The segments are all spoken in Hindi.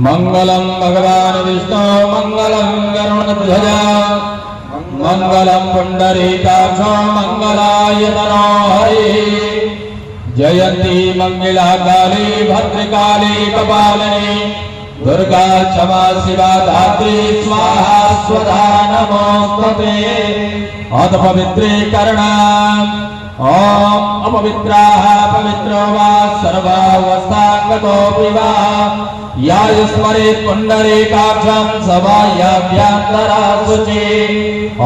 मंगलम भगवान विष्णु मंगलम गरुड़ध्वज मंगलम पुंडरीकाक्ष मंगलायतनो हरि जयंती मंगला काली भद्रकाली कपालिनी दुर्गा क्षमा शिवा धात्री स्वाहा स्वधा नमोस्तुते अथ पवित्रीकरणा ओम अपवित्राः पवित्रो वा सर्वावस्थांगतो विवा या स्मरेत् पुंडरीकाक्षं सभायाभ्यन्तरा शुचि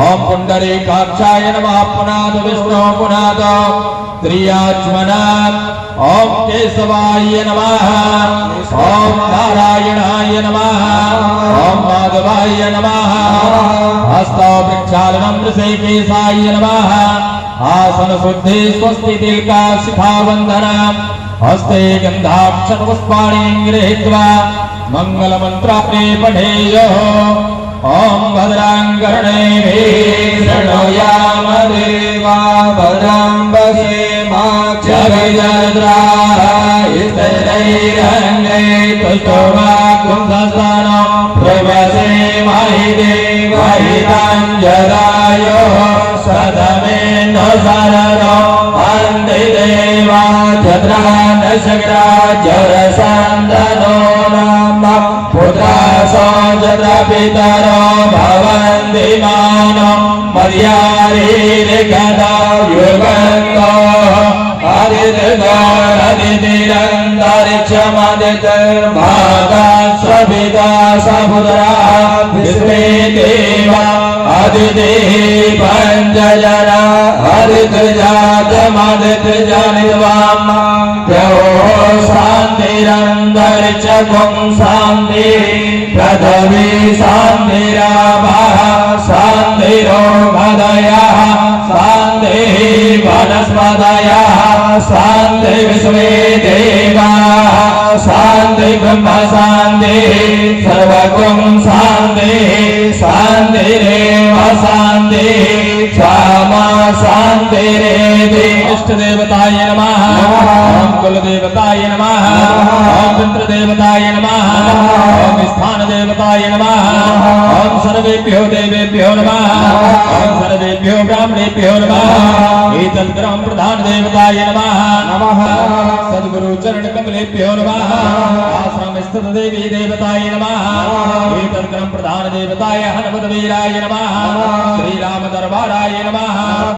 ओम पुंडरीकाक्षाय नमः पुनाद विष्णु पुनाद त्रियाच्मना ओम केशवाय नमः ओम नारायणाय नमः ओम माधवाय नमः हस्तौ प्रक्षालनं ऋषिकेशाय नमः आसन शुद्धि स्वस्ति तिलका शिखा वंदना हस्ते गंधाक्षर पुष्पाणि गृहीत्वा मंगल मंत्राणि पठेयुः ओम भद्रांगर्णैः शृणुयाम देवा भद्रां पश्येमाक्षभिजद्राः स्थैर्यैरङ्गैः तुष्टुवा कुंभस्थानं प्रवसेमहि देवहिताञ्जलायोः सदमेन्दु शरणो वन्दे देवा चन्द्रान् शक्राजरसन्दनो नाम पुत्रासो जत्रपितरो भवन्ति मानो मर्यारीर्गदा युगन्तो हरिर्गोरदितिरन्तरिक्षमदितिर्भागा सविता सपुत्रा विश्वे देवा अदितिः पञ्चजना हरितजातमदितजनित्वाम् शान्तिरन्तरिक्षं शान्तिः पृथिवी शान्तिरापः शान्तिरोगदयः शान्तिः वनस्पतयः शान्ति विश्वे देवाः शान्ति ब्रह्म शान्तिः सर्वगुं शान्तिः शान्तिरेव शान्तिः क्षमा शान्तिरेति इष्ट देवताय नमः ओम कुल देवताय नमः ओम पितृ देवताय नमः ओम स्थान देवताय नमः ओम सर्वेभ्यो देवेभ्यो नमः ओम सर्वेभ्यो ब्राह्मणेभ्यो नमः एतत् ग्रह प्रधान देवताय नमः सद्गुरु चरण कमलेभ्यो नमः आश्रम स्थित देवी देवताय नमः एतत् ग्रह प्रधान देवताय हनुमत वीराय नमः श्री राम दरबाराय नमः।